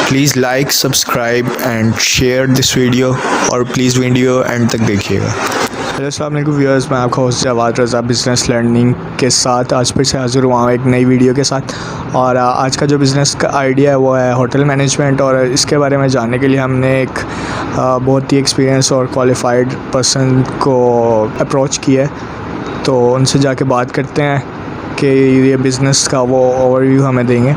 Please like, subscribe and share this video और please video and तक देखिएगा। Hello अस्सलाम वालेकुम व्यूअर्स, मैं आपका होस्ट जवाद रज़ा बिज़नेस लर्निंग के साथ आज फिर से हाज़िर हुआ हूँ एक नई वीडियो के साथ। और आज का जो बिज़नेस का आइडिया है वो है होटल मैनेजमेंट, और इसके बारे में जानने के लिए हमने एक बहुत ही एक्सपीरियंस और क्वालिफाइड पर्सन को अप्रोच किया है। तो उनसे जाके बात करते हैं कि ये बिज़नेस का वो ओवरव्यू हमें देंगे।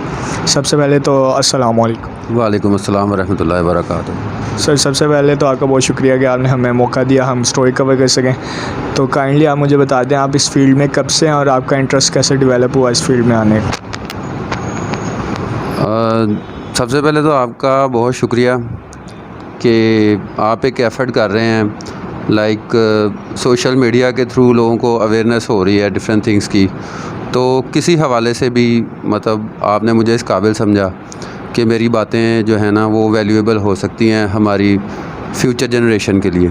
सबसे पहले तो अस्सलाम वालेकुम। वालेकुम अस्सलाम वरहमतुल्लाहि वबरकातुहू। सर, सबसे पहले तो आपका बहुत शुक्रिया कि आपने हमें मौका दिया हम स्टोरी कवर कर सकें। तो काइंडली आप मुझे बता दें आप इस फील्ड में कब से हैं और आपका इंटरेस्ट कैसे डेवलप हुआ इस फील्ड में आने का। सबसे पहले तो आपका बहुत शुक्रिया कि आप एक एफ़र्ट कर रहे हैं, लाइक सोशल मीडिया के थ्रू लोगों को अवेयरनेस हो रही है डिफरेंट थिंग्स की। तो किसी हवाले से भी मतलब आपने मुझे इस काबिल समझा कि मेरी बातें जो है ना वो वैल्यूएबल हो सकती हैं हमारी फ्यूचर जनरेशन के लिए।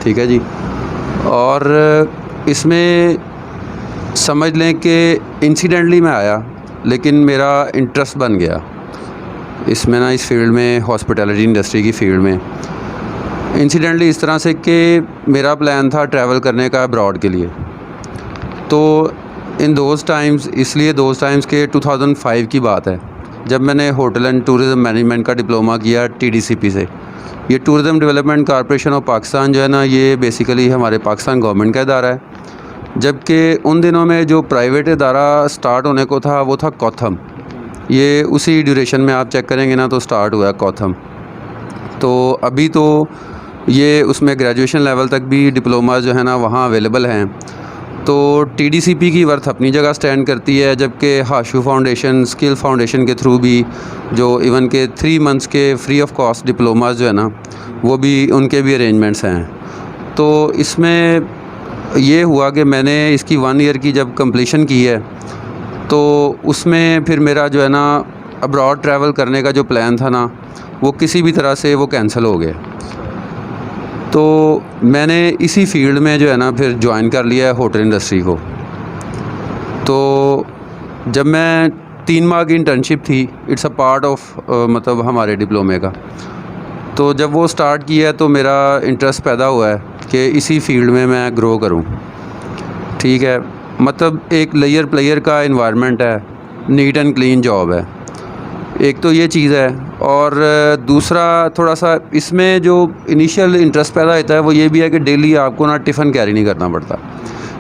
ठीक है जी। और इसमें समझ लें कि इंसिडेंटली मैं आया, लेकिन मेरा इंटरेस्ट बन गया इसमें ना, इस फील्ड में, हॉस्पिटैलिटी इंडस्ट्री की फ़ील्ड में। इंसिडेंटली इस तरह से कि मेरा प्लान था ट्रैवल करने का अब्रॉड के लिए। तो इन दोज़ टाइम्स, इसलिए दोज़ टाइम्स के 2005 की बात है, जब मैंने होटल एंड टूरिज़म मैनेजमेंट का डिप्लोमा किया TDCP से। ये tourism development corporation of Pakistan जो है ना, ये बेसिकली हमारे पाकिस्तान गवर्नमेंट का इदारा है। जबकि उन दिनों में जो प्राइवेट इदारा स्टार्ट होने को था वो था कॉथम। ये उसी ड्यूरेशन में आप चेक करेंगे ना तो स्टार्ट हुआ है कॉथम। तो अभी तो ये उसमें ग्रेजुएशन लेवल तक भी डिप्लोमा जो है ना वहाँ अवेलेबल हैं। तो TDCP की वर्थ अपनी जगह स्टैंड करती है, जबकि हाशू फाउंडेशन, स्किल फाउंडेशन के थ्रू भी जो इवन के 3 मंथ्स के फ्री ऑफ कॉस्ट डिप्लोमा जो है ना वो भी, उनके भी अरेंजमेंट्स हैं। तो इसमें ये हुआ कि मैंने इसकी 1 ईयर की जब कंप्लीशन की है तो उसमें फिर मेरा जो है ना अब्रॉड ट्रैवल करने का जो प्लान था ना वो किसी भी तरह से वो कैंसिल हो गया। तो मैंने इसी फील्ड में जो है ना फिर ज्वाइन कर लिया है होटल इंडस्ट्री को। तो जब मैं 3 माह की इंटर्नशिप थी, इट्स अ पार्ट ऑफ मतलब हमारे डिप्लोमे का। तो जब वो स्टार्ट किया तो मेरा इंटरेस्ट पैदा हुआ है कि इसी फील्ड में मैं ग्रो करूं। ठीक है, मतलब एक लेयर प्लेयर का इन्वायरमेंट है, नीट एंड क्लीन जॉब है, एक तो ये चीज़ है। और दूसरा थोड़ा सा इसमें जो इनिशियल इंटरेस्ट पैदा होता है वो ये भी है कि डेली आपको ना टिफ़िन कैरी नहीं करना पड़ता,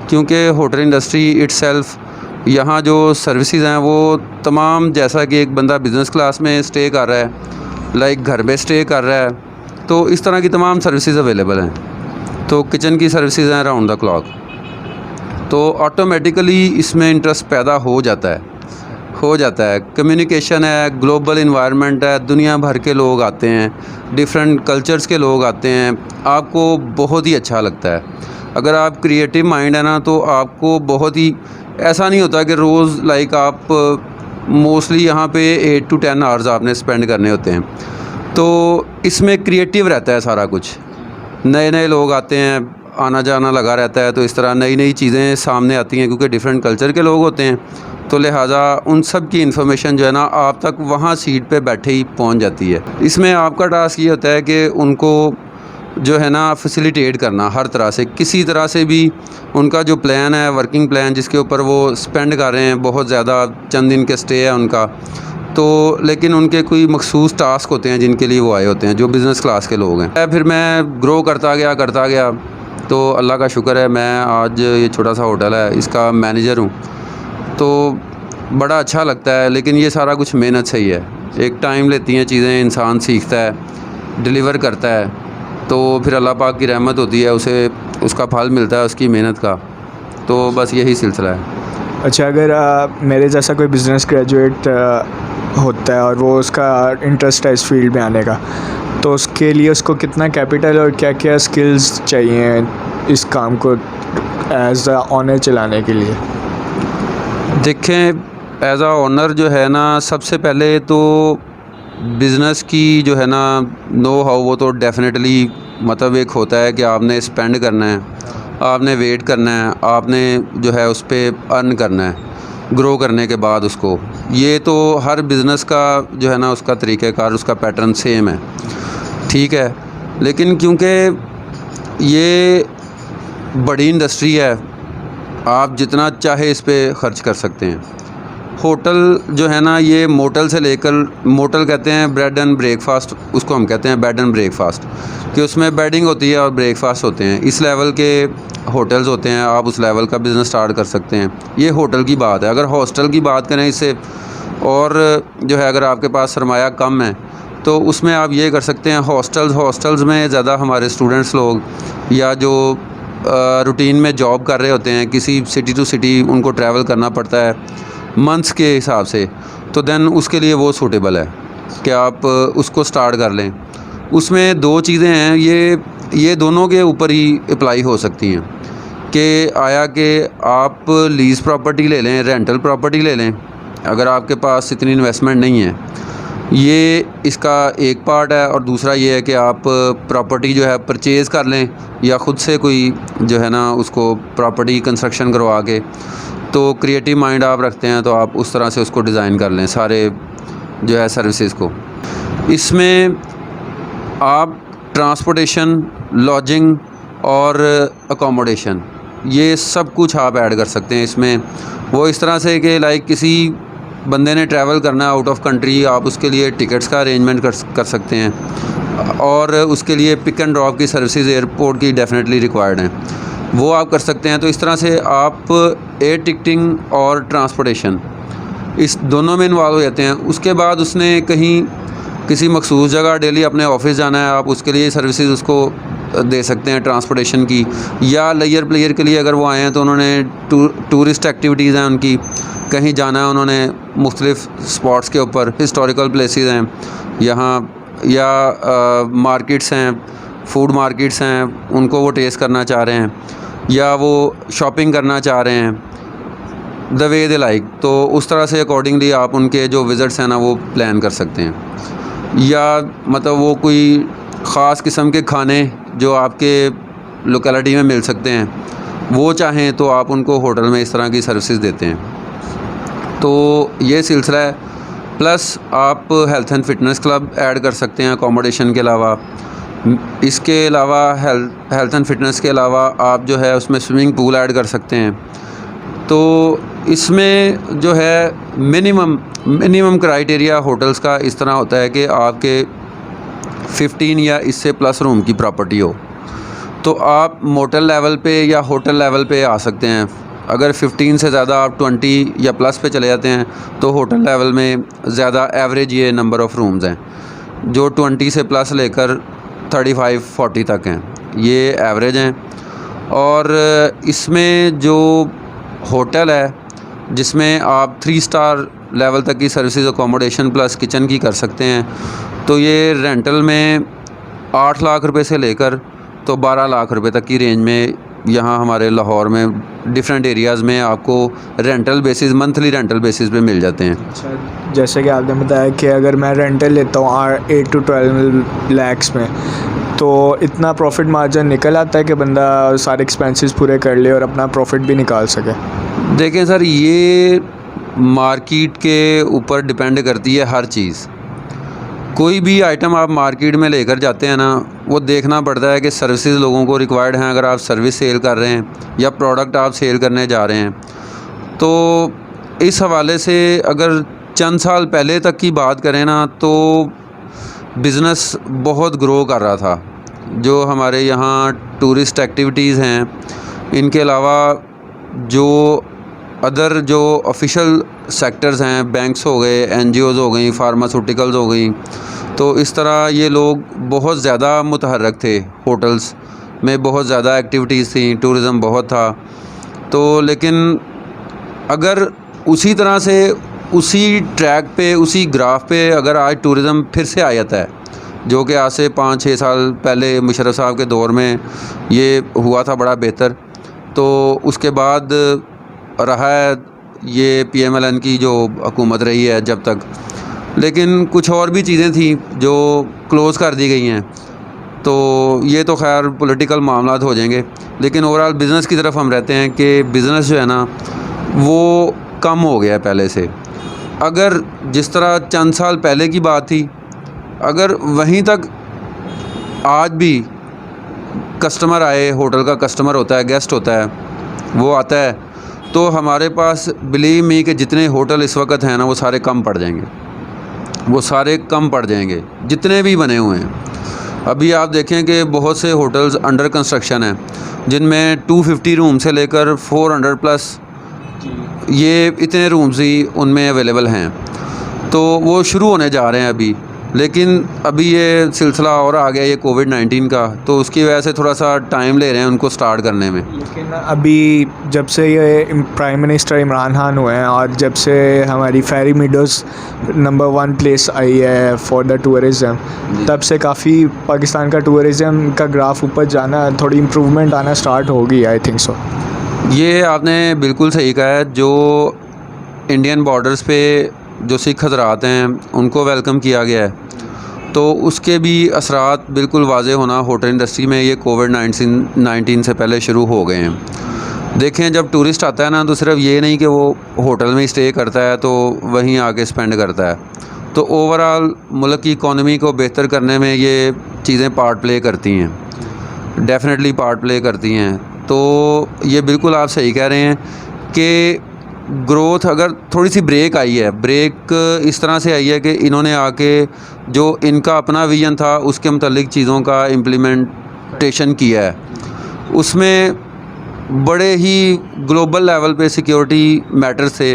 क्योंकि होटल इंडस्ट्री इट्सेल्फ, यहाँ जो सर्विसेज हैं वो तमाम, जैसा कि एक बंदा बिज़नेस क्लास में स्टे कर रहा है, लाइक घर में स्टे कर रहा है, तो इस तरह की तमाम सर्विसेज अवेलेबल हैं। तो किचन की सर्विसेज हैं राउंड द क्लॉक। तो ऑटोमेटिकली इसमें इंटरेस्ट पैदा हो जाता है। कम्युनिकेशन है, ग्लोबल इन्वायरमेंट है, दुनिया भर के लोग आते हैं, डिफरेंट कल्चर्स के लोग आते हैं, आपको बहुत ही अच्छा लगता है। अगर आप क्रिएटिव माइंड है ना तो आपको बहुत ही, ऐसा नहीं होता कि रोज़ लाइक आप मोस्टली यहाँ पे 8 to 10 आवर्स आपने स्पेंड करने होते हैं। तो इसमें क्रिएटिव रहता है सारा कुछ, नए नए लोग आते हैं, आना जाना लगा रहता है। तो इस तरह नई नई चीज़ें सामने आती हैं, क्योंकि डिफरेंट कल्चर के लोग होते हैं। तो लिहाजा उन सब की इन्फॉर्मेशन जो है ना आप तक वहाँ सीट पे बैठे ही पहुँच जाती है। इसमें आपका टास्क ये होता है कि उनको जो है ना फैसिलिटेट करना हर तरह से, किसी तरह से भी उनका जो प्लान है, वर्किंग प्लान जिसके ऊपर वो स्पेंड कर रहे हैं, बहुत ज़्यादा चंद दिन के स्टे है उनका, तो लेकिन उनके कोई मखसूस टास्क होते हैं जिनके लिए वो आए होते हैं, जो बिज़नेस क्लास के लोग हैं। फिर मैं ग्रो करता गया। तो अल्लाह का शुक्र है, मैं आज ये छोटा सा होटल है इसका मैनेजर हूँ। तो बड़ा अच्छा लगता है, लेकिन ये सारा कुछ मेहनत से ही है। एक टाइम लेती हैं चीज़ें, इंसान सीखता है, डिलीवर करता है, तो फिर अल्लाह पाक की रहमत होती है, उसे उसका फल मिलता है उसकी मेहनत का। तो बस यही सिलसिला है। अच्छा, अगर मेरे जैसा कोई बिज़नेस ग्रेजुएट होता है और वो उसका इंटरेस्ट है इस फील्ड में आने का, तो उसके लिए उसको कितना कैपिटल और क्या क्या स्किल्स चाहिए इस काम को एज अ ऑनर चलाने के लिए? देखें, एज आ ओनर जो है ना, सबसे पहले तो बिज़नेस की जो है ना नो हाउ, वो तो डेफिनेटली मतलब एक होता है कि आपने स्पेंड करना है, आपने वेट करना है, आपने जो है उस पर अर्न करना है। ग्रो करने के बाद उसको, ये तो हर बिज़नेस का जो है ना उसका तरीक़ाकार, उसका पैटर्न सेम है, ठीक है। लेकिन क्योंकि ये बड़ी इंडस्ट्री है, आप जितना चाहे इस पे ख़र्च कर सकते हैं। होटल जो है ना, ये मोटल से लेकर, मोटल कहते हैं ब्रेड एंड ब्रेकफास्ट, उसको हम कहते हैं बेड एंड ब्रेकफास्ट, कि उसमें बेडिंग होती है और ब्रेकफास्ट होते हैं। इस लेवल के होटल्स होते हैं, आप उस लेवल का बिज़नेस स्टार्ट कर सकते हैं। ये होटल की बात है। अगर हॉस्टल की बात करें इससे, और जो है अगर आपके पास सरमाया कम है तो उसमें आप ये कर सकते हैं, हॉस्टल्स में ज़्यादा हमारे स्टूडेंट्स लोग या जो रूटीन में जॉब कर रहे होते हैं, किसी सिटी टू सिटी उनको ट्रैवल करना पड़ता है मंथ्स के हिसाब से, तो देन उसके लिए वो सूटेबल है कि आप उसको स्टार्ट कर लें। उसमें दो चीज़ें हैं, ये दोनों के ऊपर ही अप्लाई हो सकती हैं कि आया कि आप लीज़ प्रॉपर्टी ले लें, रेंटल प्रॉपर्टी ले लें, अगर आपके पास इतनी इन्वेस्टमेंट नहीं है, ये इसका एक पार्ट है। और दूसरा ये है कि आप प्रॉपर्टी जो है परचेज़ कर लें या ख़ुद से कोई जो है ना उसको प्रॉपर्टी कंस्ट्रक्शन करवा के, तो क्रिएटिव माइंड आप रखते हैं तो आप उस तरह से उसको डिज़ाइन कर लें सारे जो है सर्विसेज को। इसमें आप ट्रांसपोर्टेशन, लॉजिंग और अकोमोडेशन, ये सब कुछ आप ऐड कर सकते हैं इसमें। वो इस तरह से कि लाइक किसी बंदे ने ट्रैवल करना है आउट ऑफ कंट्री, आप उसके लिए टिकट्स का अरेंजमेंट कर सकते हैं, और उसके लिए पिक एंड ड्रॉप की सर्विसेज एयरपोर्ट की डेफिनेटली रिक्वायर्ड हैं, वो आप कर सकते हैं। तो इस तरह से आप एयर टिकटिंग और ट्रांसपोर्टेशन इस दोनों में इन्वॉल्व हो जाते हैं। उसके बाद उसने कहीं किसी मखसूस जगह डेली अपने ऑफिस जाना है, आप उसके लिए सर्विसेज उसको दे सकते हैं ट्रांसपोर्टेशन की। या लेयर प्लेयर के लिए अगर वो आए हैं तो उन्होंने टूरिस्ट एक्टिविटीज़ हैं उनकी, कहीं जाना है उन्होंने मुख्तलिफ़ स्पॉट्स के ऊपर, हिस्टोरिकल प्लेसेस हैं यहाँ, या मार्केट्स हैं, फूड मार्केट्स हैं, उनको वो टेस्ट करना चाह रहे हैं, या वो शॉपिंग करना चाह रहे हैं, द वे दे लाइक। तो उस तरह से अकॉर्डिंगली आप उनके जो विज़िट्स हैं ना वो प्लान कर सकते हैं। या मतलब वो कोई ख़ास किस्म के खाने जो आपके लोकेलिटी में मिल सकते हैं, वो चाहें तो आप उनको होटल में इस तरह की सर्विसेज देते हैं। तो ये सिलसिला है। प्लस आप health and fitness club add कर सकते हैं अकोमोडेशन के अलावा। इसके अलावा हेल्थ एंड फिटनेस के अलावा आप जो है उसमें स्विमिंग पूल ऐड कर सकते हैं। तो इसमें जो है मिनिमम क्राइटेरिया होटल्स का इस तरह होता है कि आपके 15 या इससे प्लस रूम की प्रॉपर्टी हो, तो आप मोटल लेवल पे या होटल लेवल पे आ सकते हैं। अगर 15 से ज़्यादा आप 20 या प्लस पे चले जाते हैं तो होटल लेवल में ज़्यादा एवरेज ये नंबर ऑफ़ रूम्स हैं, जो 20 से प्लस लेकर 35-40 तक हैं, ये एवरेज हैं। और इसमें जो होटल है जिसमें आप 3 स्टार लेवल तक की सर्विसेज अकोमोडेशन प्लस किचन की कर सकते हैं, तो ये रेंटल में 8 लाख रुपए से लेकर तो 12 लाख रुपए तक की रेंज में यहाँ हमारे लाहौर में डिफरेंट एरियाज़ में आपको rental basis, monthly rental basis पे मिल जाते हैं। अच्छा, जैसे कि आपने बताया कि अगर मैं रेंटल लेता हूँ 8 to 12 लाख्स में, तो इतना प्रॉफिट मार्जिन निकल आता है कि बंदा सारे एक्सपेंसेस पूरे कर ले और अपना प्रॉफिट भी निकाल सके? देखें सर, ये मार्केट के ऊपर डिपेंड करती है हर चीज़। कोई भी आइटम आप मार्केट में लेकर जाते हैं ना, वो देखना पड़ता है कि सर्विसेज लोगों को रिक्वायर्ड हैं। अगर आप सर्विस सेल कर रहे हैं या प्रोडक्ट आप सेल करने जा रहे हैं, तो इस हवाले से अगर चंद साल पहले तक की बात करें ना, तो बिज़नेस बहुत ग्रो कर रहा था। जो हमारे यहाँ टूरिस्ट एक्टिविटीज़ हैं, इनके अलावा जो अदर जो ऑफिशियल सेक्टर्स हैं, बैंक्स हो गए, NGOs हो गई, फार्मास्यूटिकल्स हो गई, तो इस तरह ये लोग बहुत ज़्यादा मुतहर्रक थे। होटल्स में बहुत ज़्यादा एक्टिविटीज़ थी, टूरिज़म बहुत था। तो लेकिन अगर उसी तरह से उसी ट्रैक पे, उसी ग्राफ पे अगर आज टूरिज़म फिर से आ जाता है, जो कि आज से 5-6 साल पहले मुशर्रफ साहब के दौर में ये हुआ था बड़ा बेहतर, तो उसके बाद रहा है ये PMLN की जो हुकूमत रही है जब तक, लेकिन कुछ और भी चीज़ें थी जो क्लोज़ कर दी गई हैं। तो ये तो खैर पॉलिटिकल मामलात हो जाएंगे, लेकिन ओवरऑल बिज़नेस की तरफ हम रहते हैं कि बिज़नेस जो है ना वो कम हो गया है पहले से। अगर जिस तरह चंद साल पहले की बात थी, अगर वहीं तक आज भी कस्टमर आए, होटल का कस्टमर होता है, गेस्ट होता है, वो आता है, तो हमारे पास बिलीव मी कि जितने होटल इस वक्त हैं ना वो सारे कम पड़ जाएंगे, वो सारे कम पड़ जाएंगे जितने भी बने हुए हैं। अभी आप देखें कि बहुत से होटल्स अंडर कंस्ट्रक्शन हैं जिनमें 250 रूम से लेकर 400 प्लस ये इतने रूम्स ही उनमें अवेलेबल हैं, तो वो शुरू होने जा रहे हैं अभी। लेकिन अभी ये सिलसिला और आ गया ये कोविड-19 का, तो उसकी वजह से थोड़ा सा टाइम ले रहे हैं उनको स्टार्ट करने में। लेकिन अभी जब से ये प्राइम मिनिस्टर इमरान खान हुए हैं और जब से हमारी फेरी मीडोज़ नंबर 1 प्लेस आई है फॉर द टूरिज़्म, तब से काफ़ी पाकिस्तान का टूरिज़्म का ग्राफ ऊपर जाना, थोड़ी इम्प्रूवमेंट आना स्टार्ट होगी, आई थिंक सो। ये आपने बिल्कुल सही कहा है। जो इंडियन बॉर्डर्स पे जो सिख हज़रात हैं उनको वेलकम किया गया है, तो उसके भी असरात बिल्कुल वाज़े होना होटल इंडस्ट्री में ये कोविड-19 से पहले शुरू हो गए हैं। देखें, जब टूरिस्ट आता है ना, तो सिर्फ ये नहीं कि वो होटल में ही स्टे करता है तो वहीं आके स्पेंड करता है, तो ओवरऑल मुल्क की इकॉनमी को बेहतर करने में ये चीज़ें पार्ट प्ले करती हैं, डेफिनेटली पार्ट प्ले करती हैं। तो ये बिल्कुल आप सही कह रहे हैं कि ग्रोथ अगर थोड़ी सी ब्रेक आई है, ब्रेक इस तरह से आई है कि इन्होंने आके जो इनका अपना विजन था उसके मुतालिक चीज़ों का इम्प्लीमेंटेशन किया है। उसमें बड़े ही ग्लोबल लेवल पे सिक्योरिटी मैटर्स थे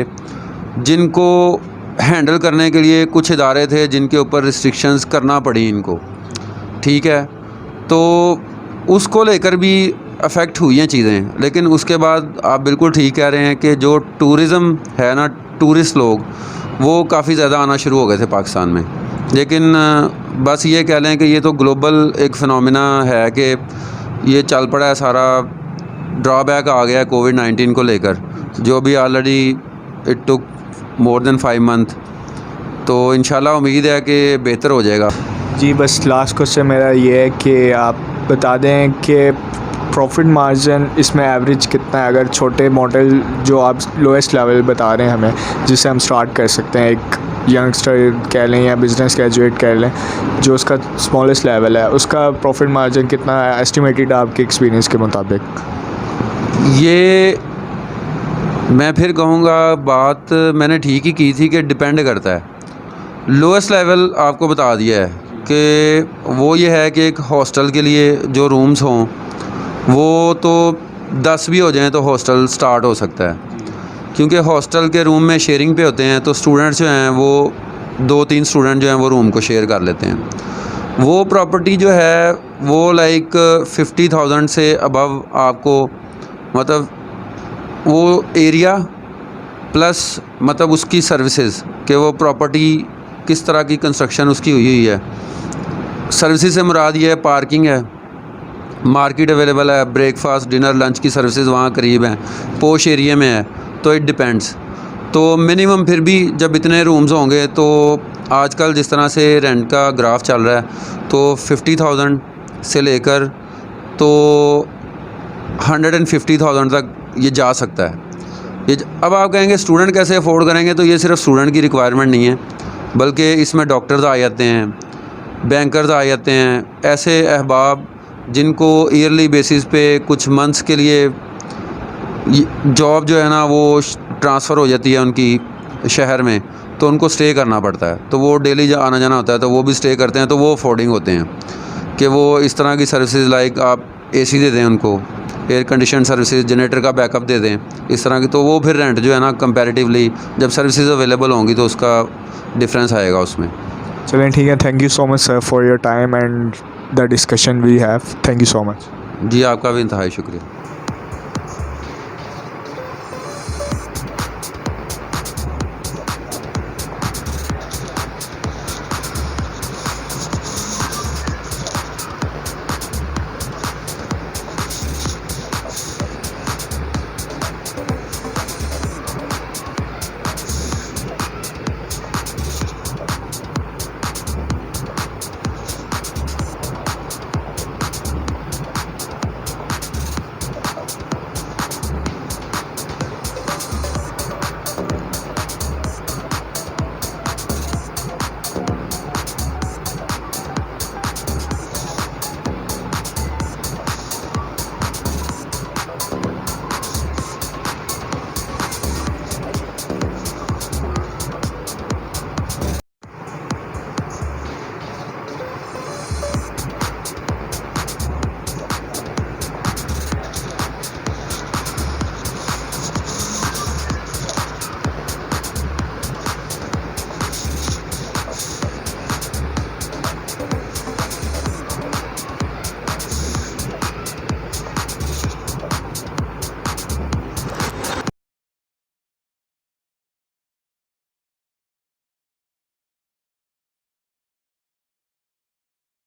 जिनको हैंडल करने के लिए कुछ इदारे थे जिनके ऊपर रिस्ट्रिक्शंस करना पड़ी इनको, ठीक है। तो उसको लेकर भी अफेक्ट हुई हैं चीज़ें। लेकिन उसके बाद आप बिल्कुल ठीक कह रहे हैं कि जो टूरिज़म है ना, टूरिस्ट लोग वो काफ़ी ज़्यादा आना शुरू हो गए थे पाकिस्तान में। लेकिन बस ये कह लें कि ये तो ग्लोबल एक फ़िनोमेना है कि ये चल पड़ा है, सारा ड्रॉबैक आ गया है कोविड-19 को लेकर, जो भी already it took more than 5 month. तो इंशाल्लाह उम्मीद है कि बेहतर हो जाएगा। जी, बस लास्ट क्वेश्चन मेरा ये है कि आप बता दें कि प्रॉफिट मार्जिन इसमें एवरेज कितना है, अगर छोटे मॉडल जो आप लोएस्ट लेवल बता रहे हैं हमें, जिससे हम स्टार्ट कर सकते हैं, एक यंगस्टर कह लें या बिज़नेस ग्रेजुएट कह लें, जो उसका स्मॉलेस्ट लेवल है, उसका प्रॉफिट मार्जिन कितना है एस्टिमेटेड आपके एक्सपीरियंस के मुताबिक? ये मैं फिर कहूँगा, बात मैंने ठीक ही की थी कि डिपेंड करता है। लोएस्ट लेवल आपको बता दिया है कि वो ये है कि एक हॉस्टल के लिए जो रूम्स हों वो तो 10 भी हो जाएं तो हॉस्टल स्टार्ट हो सकता है, क्योंकि हॉस्टल के रूम में शेयरिंग पे होते हैं, तो स्टूडेंट्स जो हैं वो 2-3 स्टूडेंट जो हैं वो रूम को शेयर कर लेते हैं। वो प्रॉपर्टी जो है वो लाइक 50,000 से अबव आपको, मतलब वो एरिया प्लस मतलब उसकी सर्विसेज कि वो प्रॉपर्टी किस तरह की कंस्ट्रक्शन उसकी हुई है। सर्विसेज से मुराद ये है पार्किंग है, मार्केट अवेलेबल है, ब्रेकफास्ट डिनर लंच की सर्विसेज वहाँ करीब हैं, पोश एरिया में है, तो इट डिपेंड्स। तो मिनिमम फिर भी जब इतने रूम्स होंगे, तो आजकल जिस तरह से रेंट का ग्राफ चल रहा है, तो 50,000 से लेकर तो 150,000 तक ये जा सकता है। ये अब आप कहेंगे स्टूडेंट कैसे अफोर्ड करेंगे, तो ये सिर्फ स्टूडेंट की रिक्वायरमेंट नहीं है, बल्कि इसमें डॉक्टर्स आ जाते हैं, बैंकर्स आ जाते हैं, ऐसे अहबाब जिनको ईयरली बेसिस पे कुछ मंथ्स के लिए जॉब जो है ना वो ट्रांसफ़र हो जाती है उनकी शहर में, तो उनको स्टे करना पड़ता है, तो वो डेली आना जाना होता है, तो वो भी स्टे करते हैं, तो वो अफोर्डिंग होते हैं कि वो इस तरह की सर्विसेज लाइक आप एसी दे दें उनको, एयर कंडीशन सर्विसेज, जनरेटर का बैकअप दे दें, इस तरह की। तो वो फिर रेंट जो है ना कंपैरेटिवली जब सर्विसेज अवेलेबल होंगी तो उसका डिफरेंस आएगा उसमें। चलें, ठीक है। Thank you so much sir for your time and the discussion we have. Thank you so much. जी, आपका भी इंतहाई शुक्रिया।